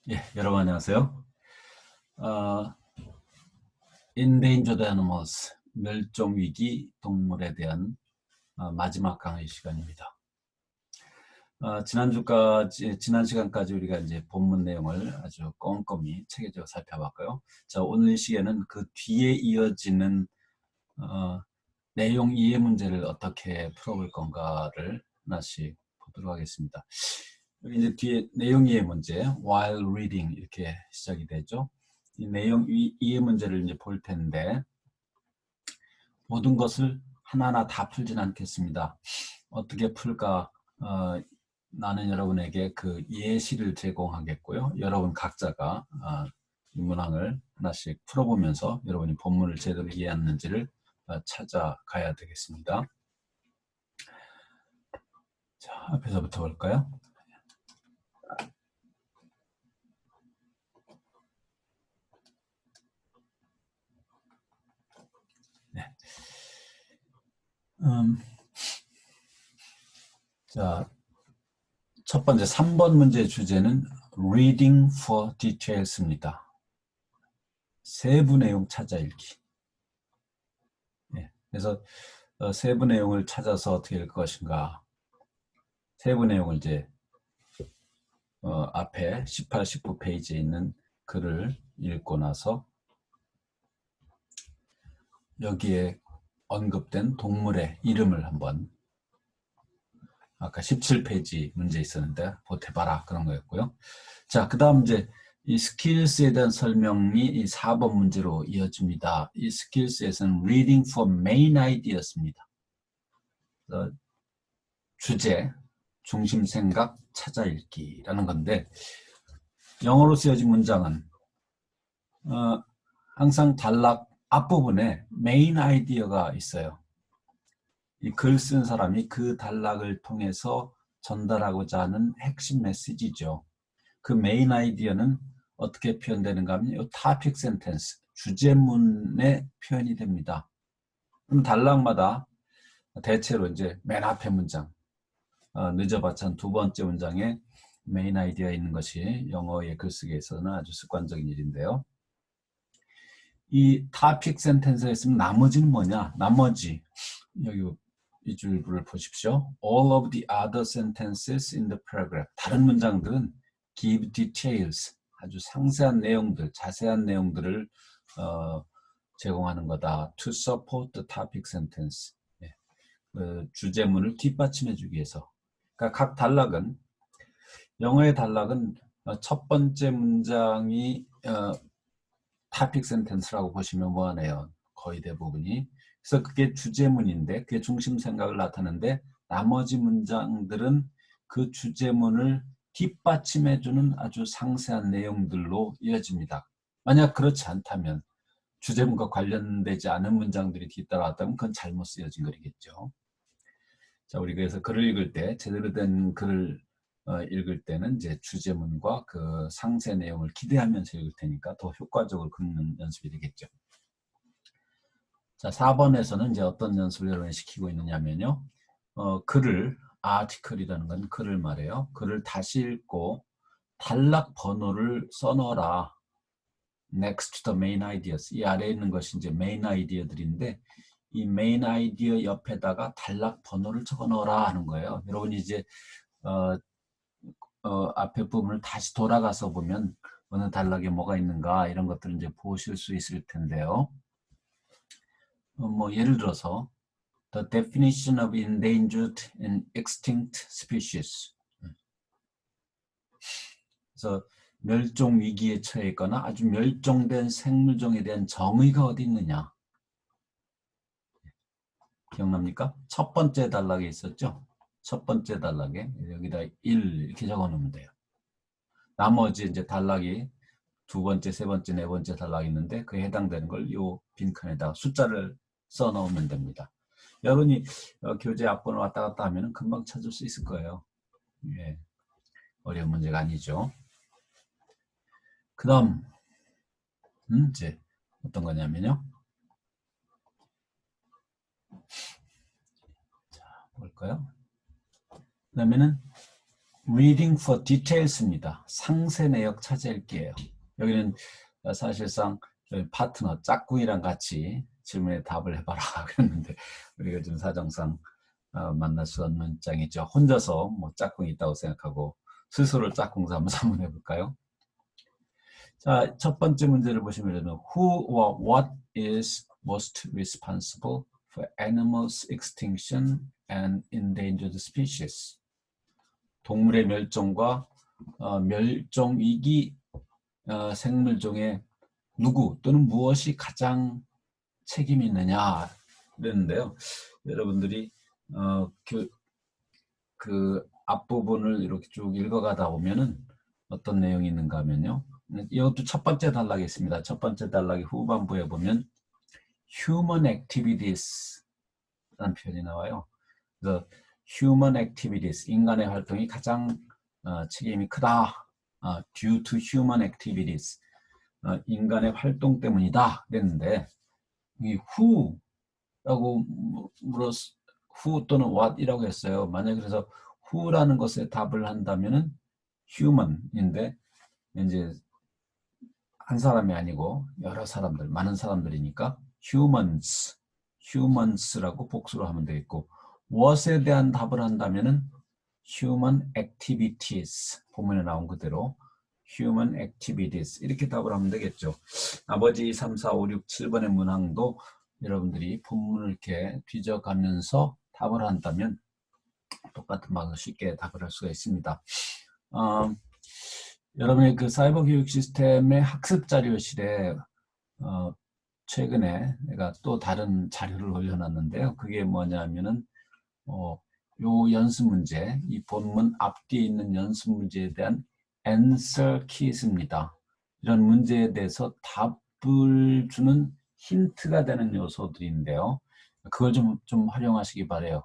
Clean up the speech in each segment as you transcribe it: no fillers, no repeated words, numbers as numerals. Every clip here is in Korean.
예, 여러분 안녕하세요. 어, Endangered Animals, 멸종위기 동물에 대한 마지막 강의 시간입니다. 지난 시간까지 우리가 이제 본문 내용을 아주 꼼꼼히 체계적으로 살펴봤고요. 자, 오늘 이 시간은 그 뒤에 이어지는 내용 이해 문제를 어떻게 풀어볼 건가를 하나씩 보도록 하겠습니다. 여기 이제 뒤에 내용 이해 문제, while reading 이렇게 시작이 되죠. 이 내용 이해 문제를 이제 볼 텐데 모든 것을 하나하나 다 풀진 않겠습니다. 어떻게 풀까? 나는 여러분에게 그 예시를 제공하겠고요. 여러분 각자가 이 문항을 하나씩 풀어보면서 여러분이 본문을 제대로 이해했는지를 찾아가야 되겠습니다. 자, 앞에서부터 볼까요? 네. 자, 첫 번째 3번 문제의 주제는 Reading for Details입니다. 세부 내용 찾아 읽기. 네, 그래서 세부 내용을 찾아서 어떻게 읽을 것인가. 세부 내용을 이제 앞에 18, 19페이지에 있는 글을 읽고 나서 여기에 언급된 동물의 이름을 한번 아까 17페이지 문제 있었는데 보태봐라 그런 거였고요. 자, 그 다음 이제 이 스킬스에 대한 설명이 이 4번 문제로 이어집니다. 이 스킬스에서는 reading for main ideas입니다. 주제, 중심 생각, 찾아 읽기라는 건데 영어로 쓰여진 문장은 항상 단락 앞부분에 메인 아이디어가 있어요. 이 글 쓴 사람이 그 단락을 통해서 전달하고자 하는 핵심 메시지죠. 그 메인 아이디어는 어떻게 표현되는가 하면 이 topic sentence, 주제문에 표현이 됩니다. 그럼 단락마다 대체로 이제 맨 앞에 문장, 늦어봤자 두 번째 문장에 메인 아이디어가 있는 것이 영어의 글쓰기에서는 아주 습관적인 일인데요. 이 topic sentence가 있으면 나머지는 뭐냐? 나머지 여기 이 줄을 보십시오. All of the other sentences in the paragraph. 다른 문장들은 give details. 아주 상세한 내용들, 자세한 내용들을 제공하는 거다. To support the topic sentence. 예. 그 주제문을 뒷받침해주기 위해서. 그러니까 각 단락은 영어의 단락은 첫 번째 문장이 topic sentence라고 보시면 뭐하네요. 거의 대부분이. 그래서 그게 주제문인데 그게 중심 생각을 나타내는데 나머지 문장들은 그 주제문을 뒷받침해주는 아주 상세한 내용들로 이어집니다. 만약 그렇지 않다면 주제문과 관련되지 않은 문장들이 뒤따라왔다면 그건 잘못 쓰여진 글이겠죠. 자, 우리 그래서 글을 읽을 때 제대로 된 글을 읽을 때는 이제 주제문과 그 상세 내용을 기대하면서 읽을 테니까 더 효과적으로 긁는 연습이 되겠죠. 자, 4번에서는 이제 어떤 연습을 여러분이 시키고 있느냐면요. 글을, article이라는 건 글을 말해요. 글을 다시 읽고 단락 번호를 써넣어라. Next to the main ideas. 이 아래에 있는 것이 이제 main idea들인데 이 main idea 옆에다가 단락 번호를 적어 넣어라 하는 거예요. 여러분이 이제 앞에 부분을 다시 돌아가서 보면 어느 단락에 뭐가 있는가 이런 것들을 이제 보실 수 있을 텐데요. 뭐 예를 들어서 The definition of endangered and extinct species. 그래서 멸종 위기에 처해 있거나 아주 멸종된 생물종에 대한 정의가 어디 있느냐. 기억납니까? 첫 번째 단락에 있었죠? 첫 번째 단락에 여기다 1 이렇게 적어 놓으면 돼요. 나머지 이제 단락이 두 번째, 세 번째, 네 번째 단락이 있는데 그에 해당되는 걸 이 빈칸에다가 숫자를 써 넣으면 됩니다. 여러분이 교재 앞번호 왔다 갔다 하면 금방 찾을 수 있을 거예요. 예, 어려운 문제가 아니죠. 그 다음 이제 어떤 거냐면요. 자, 볼까요? 그 다음에는 reading for details입니다. 상세 내역 찾아읽기예요. 여기는 사실상 파트너 짝꿍이랑 같이 질문에 답을 해봐라 그랬는데 우리가 지금 사정상 만날 수 없는 입장이죠. 혼자서 뭐 짝꿍이 있다고 생각하고 스스로를 짝꿍 삼아서 한번 해볼까요? 자, 첫 번째 문제를 보시면 Who or what is most responsible for animals extinction and endangered species? 동물의 멸종과 멸종 위기 생물종의 누구 또는 무엇이 가장 책임이 있느냐 그랬는데요. 여러분들이 그 앞부분을 이렇게 쭉 읽어가다 보면은 어떤 내용이 있는가 하면요. 이것도 첫 번째 단락에 있습니다. 첫 번째 단락의 후반부에 보면 human activities 라는 표현이 나와요. 그래서 human activities, 인간의 활동이 가장 책임이 크다. due to human activities, 인간의 활동 때문이다 그랬는데 이 who라고 who 또는 what이라고 했어요. 만약에 그래서 who라는 것에 답을 한다면은 human인데 이제 한 사람이 아니고 여러 사람들, 많은 사람들이니까 humans라고 복수로 하면 되겠고 what에 대한 답을 한다면은 human activities, 본문에 나온 그대로 human activities 이렇게 답을 하면 되겠죠. 나머지 3, 4, 5, 6, 7번의 문항도 여러분들이 본문을 이렇게 뒤져가면서 답을 한다면 똑같은 방식으로 쉽게 답을 할 수가 있습니다. 여러분의 그 사이버 교육 시스템의 학습 자료실에 최근에 내가 또 다른 자료를 올려놨는데요. 그게 뭐냐면은 요 연습 문제, 이 본문 앞뒤에 있는 연습 문제에 대한 answer kit입니다. 이런 문제에 대해서 답을 주는 힌트가 되는 요소들인데요. 그걸 좀 활용하시기 바래요.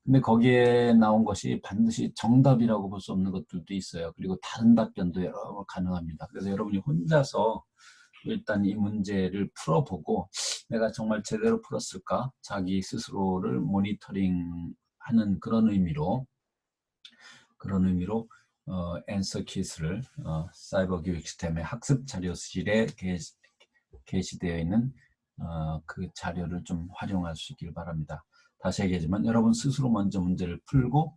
근데 거기에 나온 것이 반드시 정답이라고 볼 수 없는 것들도 있어요. 그리고 다른 답변도 여러 번 가능합니다. 그래서 여러분이 혼자서 일단 이 문제를 풀어보고 내가 정말 제대로 풀었을까? 자기 스스로를 모니터링하는 그런 의미로 앤서 키스를 사이버 교육 시스템의 학습 자료실에 게시되어 있는 그 자료를 좀 활용할 수 있길 바랍니다. 다시 얘기하지만 여러분 스스로 먼저 문제를 풀고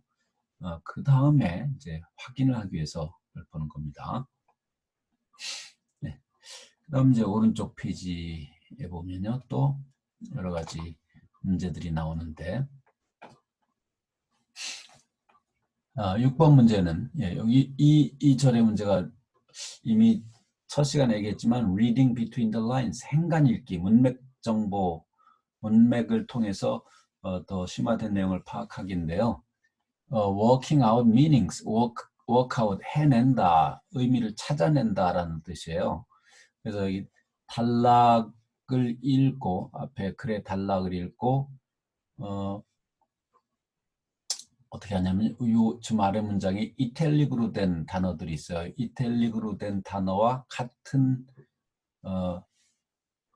그 다음에 이제 확인을 하기 위해서 보는 겁니다. 네. 그다음 이제 오른쪽 페이지에 보면요 또 여러 가지 문제들이 나오는데 6번 문제는 여기 이 절의 문제가 이미 첫 시간에 얘기했지만 reading between the lines, 행간 읽기, 문맥 정보, 문맥을 통해서 더 심화된 내용을 파악하기인데요. working out meanings, work out 해낸다, 의미를 찾아낸다라는 뜻이에요. 그래서 여기 단락을 읽고 앞에 글의 단락을 읽고 어떻게 하냐면 요 지금 아래 문장에 이탈릭으로 된 단어들이 있어요. 이탈릭으로 된 단어와 같은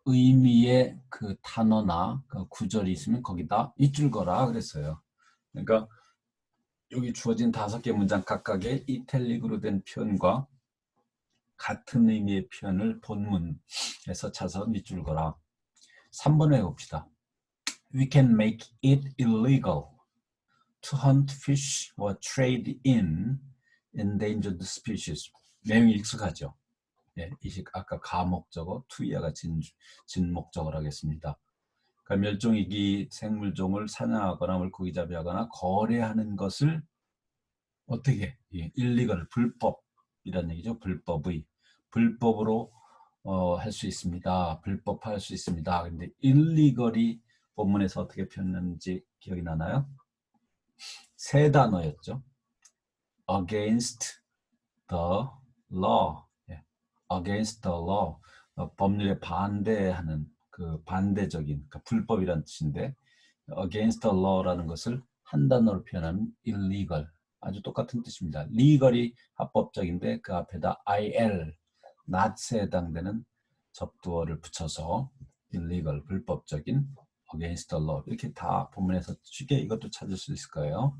의미의 그 단어나 그 구절이 있으면 거기다 밑줄 거라 그랬어요. 그러니까 여기 주어진 5개 문장 각각의 이탈릭으로 된 표현과 같은 의미의 표현을 본문에서 찾아서 밑줄 거라. 3번 해봅시다. We can make it illegal to hunt fish or trade in endangered species. 내용이 익숙하죠. 예, 아까 가목적어, 투이아가 진목적어를 하겠습니다. 그러니까 멸종위기 생물종을 사냥하거나 물고기잡이하거나 거래하는 것을 어떻게 일리걸 불법이라는 얘기죠. 불법으로 할 수 있습니다. 불법할 수 있습니다. 근데 일리걸이 본문에서 어떻게 표현했는지 기억이 나나요? 세 단어였죠. against the law, against the law, 법률에 반대하는 그 반대적인 그러니까 불법이라는 뜻인데 against the law라는 것을 한 단어로 표현하면 illegal, 아주 똑같은 뜻입니다. legal이 합법적인데 그 앞에다 il, not에 해당되는 접두어를 붙여서 illegal, 불법적인, against the law 이렇게 다 본문에서 쉽게 이것도 찾을 수 있을 거예요.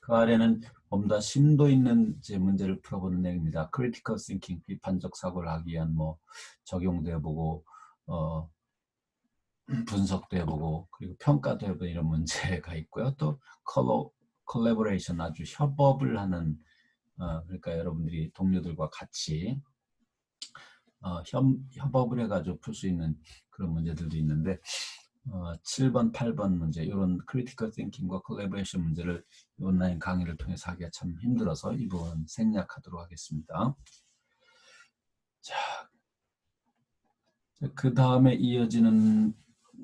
그 아래는 보다 심도 있는 이제 문제를 풀어보는 내용입니다. critical thinking, 비판적 사고를 하기 위한 뭐 적용도 해보고 분석도 해보고 그리고 평가도 해보고 이런 문제가 있고요. 또 콜라보레이션, 아주 협업을 하는 그러니까 여러분들이 동료들과 같이 협업을 해가지고 풀 수 있는 그런 문제들도 있는데 7번, 8번 문제 이런 크리티컬 띵킹과 콜라보레이션 문제를 온라인 강의를 통해서 하기가 참 힘들어서 이 부분 생략하도록 하겠습니다. 자, 그 다음에 이어지는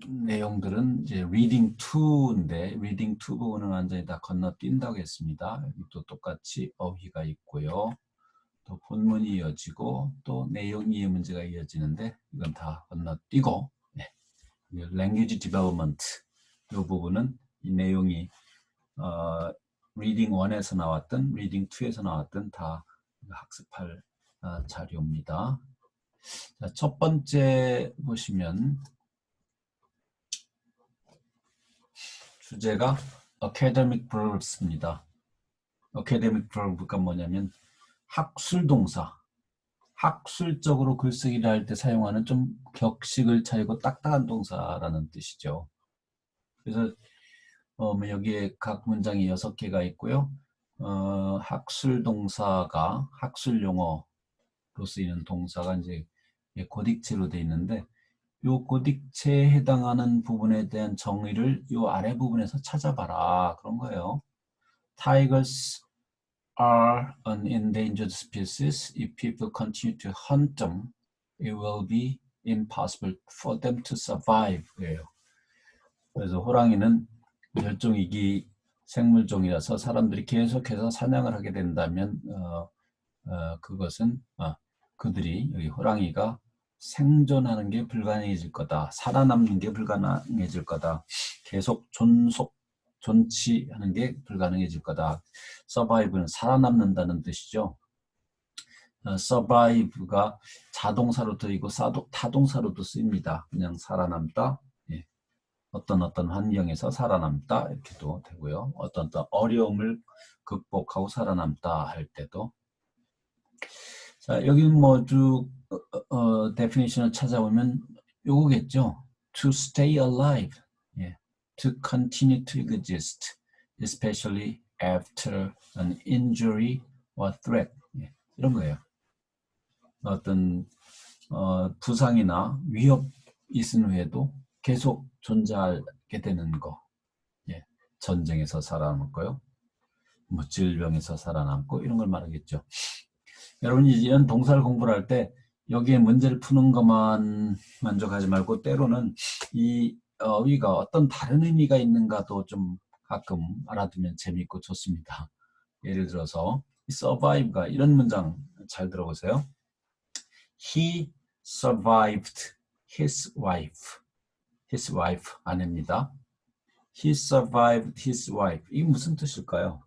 내용들은 이제 reading 2인데 reading 2 부분은 완전히 다 건너뛴다고 했습니다. 여기도 똑같이 어휘가 있고요. 또 본문이 이어지고 또 내용 이해 문제가 이어지는데 이건 다 건너뛰고 language development 이 부분은 이 내용이 reading 1에서 나왔던 reading 2에서 나왔던 다 학습할 자료입니다. 자, 첫 번째 보시면 주제가 academic verbs입니다. academic verb가 뭐냐면 학술 동사, 학술적으로 글쓰기를 할 때 사용하는 좀 격식을 차리고 딱딱한 동사라는 뜻이죠. 그래서 여기에 각 문장이 6개가 있고요. 학술 동사가 학술 용어로 쓰이는 동사가 이제 고딕체로 되어 있는데 이 고딕체에 해당하는 부분에 대한 정의를 이 아래 부분에서 찾아봐라 그런 거예요. Tigers are an endangered species. If people continue to hunt them, it will be impossible for them to survive. 그래서 호랑이는 멸종위기 생물종이라서 사람들이 계속해서 사냥을 하게 된다면 그것은 그들이 여기 호랑이가 생존하는 게 불가능해질 거다. 살아남는 게 불가능해질 거다. 계속 존치하는 게 불가능해질 거다. survive는 살아남는다는 뜻이죠. survive가 자동사로 쓰이고 타동사로도 쓰입니다. 그냥 살아남다. 어떤 환경에서 살아남다 이렇게도 되고요. 어떤 어려움을 극복하고 살아남다 할 때도. 자, 여기 뭐 쭉 definition을 찾아보면 요거겠죠. To stay alive, to continue to exist, especially after an injury or threat. 이런 거예요. 어떤 부상이나 위협이 있은 후에도 계속 존재하게 되는 거. 전쟁에서 살아남고요. 뭐 질병에서 살아남고 이런 걸 말하겠죠. 여러분이 이런 동사를 공부를 할 때 여기에 문제를 푸는 것만 만족하지 말고 때로는 이 어휘가 어떤 다른 의미가 있는가도 좀 가끔 알아두면 재미있고 좋습니다. 예를 들어서 survive가 이런 문장 잘 들어보세요. He survived his wife. His wife 아내입니다. He survived his wife. 이게 무슨 뜻일까요?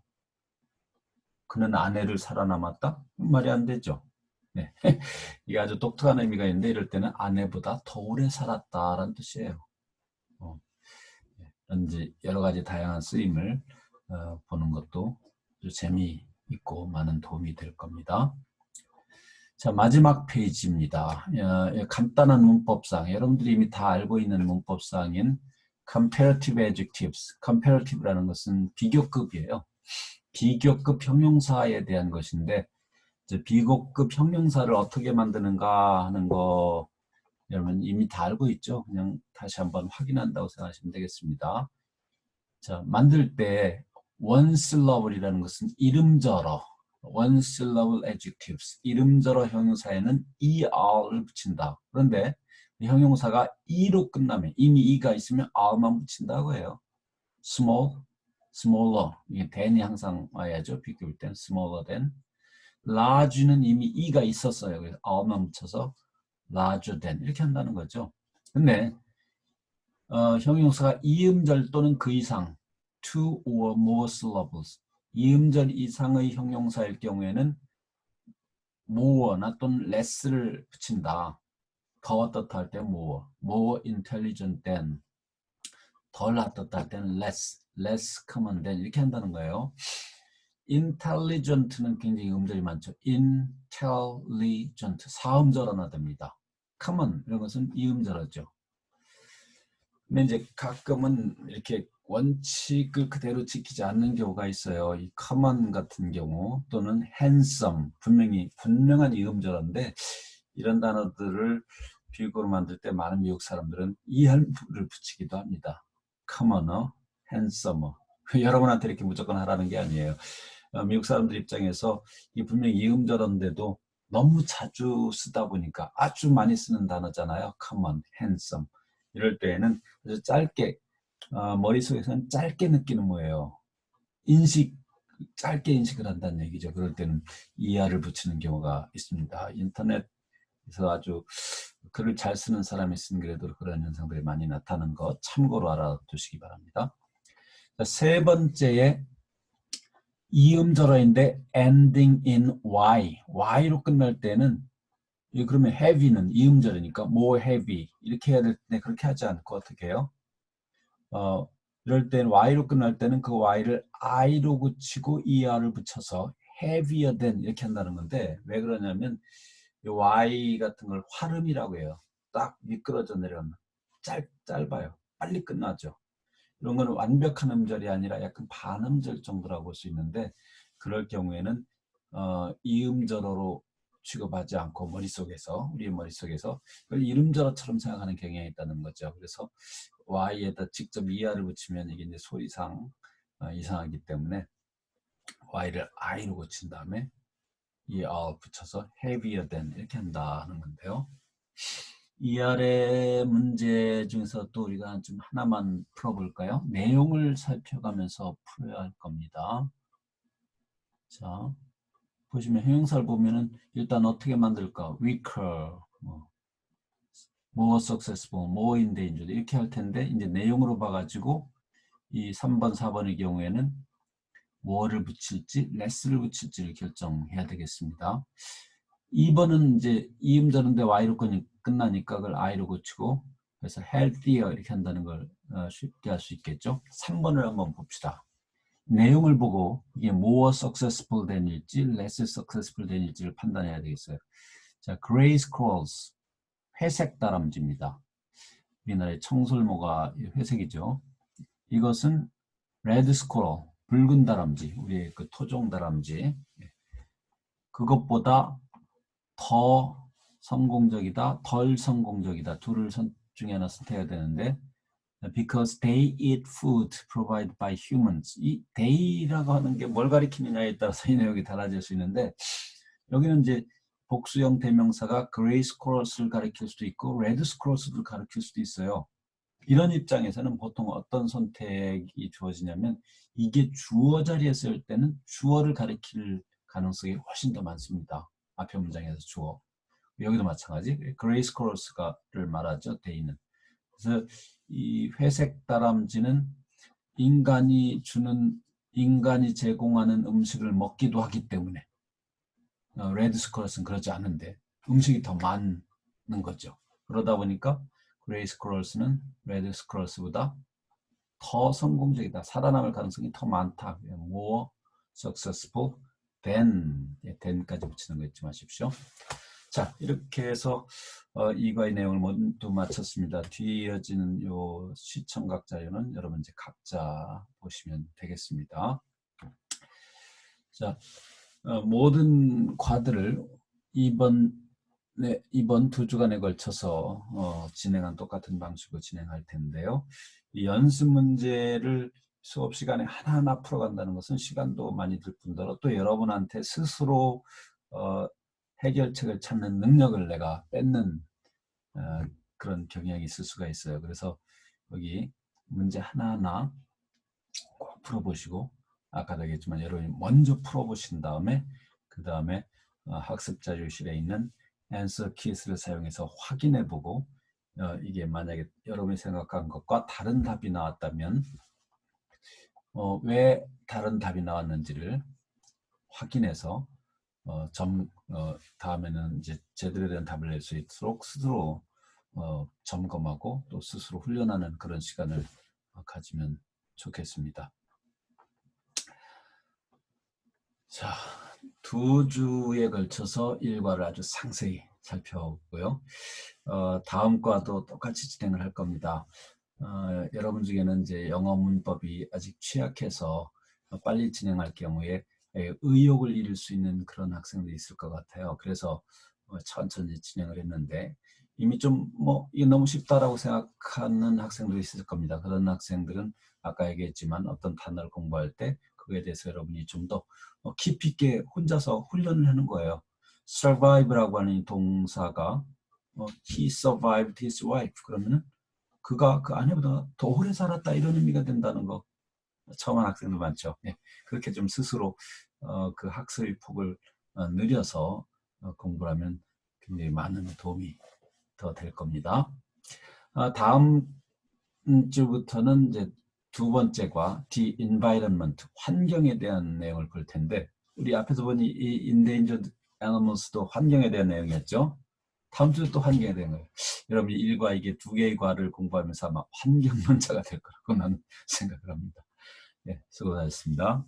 그는 아내를 살아남았다? 말이 안 되죠. 네. 이게 아주 독특한 의미가 있는데 이럴 때는 아내보다 더 오래 살았다라는 뜻이에요. 이런 여러 가지 다양한 쓰임을 보는 것도 재미있고 많은 도움이 될 겁니다. 자, 마지막 페이지입니다. 간단한 문법상, 여러분들이 이미 다 알고 있는 문법상인 comparative adjectives. comparative라는 것은 비교급이에요. 비교급 형용사에 대한 것인데 이제 비교급 형용사를 어떻게 만드는가 하는 거 여러분 이미 다 알고 있죠? 그냥 다시 한번 확인한다고 생각하시면 되겠습니다. 자, 만들 때 one syllable이라는 것은 이름절어, one syllable adjectives, 이름절어 형용사에는 er를 붙인다. 그런데 형용사가 e로 끝나면 이미 e가 있으면 r만 붙인다고 해요. small, smaller, 이게 than이 항상 와야죠. 비교할 땐 smaller than. large는 이미 e가 있었어요. 그래서 r만 붙여서 larger than 이렇게 한다는 거죠. 근데 형용사가 이음절 또는 그 이상 two or more syllables 이음절 이상의 형용사일 경우에는 more나 또는 less를 붙인다. 더 어떻다 할 때 more intelligent than 덜 어떻다 할 때는 less common than 이렇게 한다는 거예요. intelligent는 굉장히 음절이 많죠. intelligent, 사음절 하나 됩니다. common 이런 것은 이음절하죠. 근데 이제 가끔은 이렇게 원칙을 그대로 지키지 않는 경우가 있어요. 이 common 같은 경우 또는 handsome, 분명한 이음절인데 이런 단어들을 비유구로 만들 때 많은 미국 사람들은 이할물을 붙이기도 합니다. commoner, handsomer. 여러분한테 이렇게 무조건 하라는 게 아니에요. 미국 사람들 입장에서 이 분명히 이음절인데도 너무 자주 쓰다 보니까 아주 많이 쓰는 단어잖아요. common, handsome. 이럴 때에는 그래서 짧게 머릿속에서는 짧게 느끼는 거예요. 짧게 인식을 한다는 얘기죠. 그럴 때는 이하를 붙이는 경우가 있습니다. 인터넷에서 아주 글을 잘 쓰는 사람이 쓴 글에도 그런 현상들이 많이 나타나는 거 참고로 알아두시기 바랍니다. 세 번째에 이음절어인데 ending in y로 끝날 때는 그러면 heavy는 이음절이니까 more heavy 이렇게 해야 될 때 그렇게 하지 않고 어떻게 해요? 이럴 때는 y로 끝날 때는 그 y를 i로 붙이고 er을 붙여서 heavier than 이렇게 한다는 건데 왜 그러냐면 이 y 같은 걸 활음이라고 해요. 딱 미끄러져 내려가면 짧아요. 빨리 끝나죠. 이런 건 완벽한 음절이 아니라 약간 반음절 정도라고 볼 수 있는데 그럴 경우에는 이음절어로 취급하지 않고 우리 머릿속에서 그걸 이음절어처럼 생각하는 경향이 있다는 거죠. 그래서 y에다 직접 이하를 붙이면 이게 이제 소리상 이상하기 때문에 y를 i로 고친 다음에 이 붙여서 heavier than 이렇게 한다는 건데요. 이 아래 문제 중에서 또 우리가 좀 하나만 풀어볼까요? 내용을 살펴가면서 풀어야 할 겁니다. 자, 보시면 형용사를 보면은 일단 어떻게 만들까? weaker, more successful, more in danger 이렇게 할 텐데 이제 내용으로 봐가지고 이 3번, 4번의 경우에는 뭐를 붙일지, less를 붙일지를 결정해야 되겠습니다. 2번은 이제 이음절인데 y로 끝나니까 그걸 i로 고치고 그래서 healthier 이렇게 한다는 걸 쉽게 할 수 있겠죠. 3번을 한번 봅시다. 내용을 보고 이게 more successful than일지 less successful than일지를 판단해야 되겠어요. 자, gray squirrels, 회색 다람쥐입니다. 우리나라의 청설모가 회색이죠. 이것은 red squirrel, 붉은 다람쥐, 우리의 그 토종 다람쥐. 그것보다 더 성공적이다, 덜 성공적이다. 둘을 중에 하나 선택해야 되는데 because they eat food provided by humans. 이 they라고 하는 게 뭘 가리키느냐에 따라서 이 내용이 달라질 수 있는데 여기는 이제 복수형 대명사가 gray squirrels를 가리킬 수도 있고 red squirrels를 가리킬 수도 있어요. 이런 입장에서는 보통 어떤 선택이 주어지냐면 이게 주어 자리에 쓸 때는 주어를 가리킬 가능성이 훨씬 더 많습니다. 앞에 문장에서 주어. 여기도 마찬가지. 그레이 스콜스가를 말하죠. 데이는. 그래서 이 회색 다람쥐는 인간이 제공하는 음식을 먹기도 하기 때문에 레드 스콜스는 그렇지 않은데 음식이 더 많은 거죠. 그러다 보니까 그레이 스콜스는 레드 스콜스보다 더 성공적이다. 살아남을 가능성이 더 많다. more successful than까지 붙이는 거 잊지 마십시오. 자, 이렇게 해서 이과의 내용을 모두 마쳤습니다. 뒤에 이어지는 요 시청각 자료는 여러분 이제 각자 보시면 되겠습니다. 자, 모든 과들을 이번 2주간에 걸쳐서 진행한 똑같은 방식으로 진행할 텐데요. 이 연습 문제를 수업 시간에 하나하나 풀어간다는 것은 시간도 많이 들 뿐더러 또 여러분한테 스스로 해결책을 찾는 능력을 내가 뺏는 그런 경향이 있을 수가 있어요. 그래서 여기 문제 하나하나 꼭 풀어보시고 아까도 얘기했지만 여러분이 먼저 풀어보신 다음에 그 다음에 학습자료실에 있는 answer kit를 사용해서 확인해보고 이게 만약에 여러분이 생각한 것과 다른 답이 나왔다면 왜 다른 답이 나왔는지를 확인해서 다음에는 이제 제대로 된 답을 낼 수 있도록 스스로 점검하고 또 스스로 훈련하는 그런 시간을 가지면 좋겠습니다. 자, 2주에 걸쳐서 일과를 아주 상세히 살펴보고요. 다음 과도 똑같이 진행을 할 겁니다. 여러분 중에는 이제 영어 문법이 아직 취약해서 빨리 진행할 경우에 의욕을 잃을 수 있는 그런 학생들이 있을 것 같아요. 그래서 천천히 진행을 했는데, 이미 좀 이게 너무 쉽다라고 생각하는 학생들이 있을 겁니다. 그런 학생들은 아까 얘기했지만 어떤 단어를 공부할 때 그거에 대해서 여러분이 좀 더 깊이 있게 혼자서 훈련을 하는 거예요. survive라고 하는 이 동사가 he survived his wife, 그러면은 그가 그 아내보다 더 오래 살았다, 이런 의미가 된다는 거 처음 한 학생들 많죠. 네, 그렇게 좀 스스로 그 학습의 폭을 늘려서 공부를 하면 굉장히 많은 도움이 더 될 겁니다. 다음 주부터는 이제 두 번째과 The Environment, 환경에 대한 내용을 볼 텐데, 우리 앞에서 보니 이 Endangered Animals도 환경에 대한 내용이었죠. 다음 주도 또 환경에 대한 거예요. 여러분이 일과 이게 두 개의 과를 공부하면서 아마 환경론자가 될 거라고 나는 생각을 합니다. 네, 수고하셨습니다.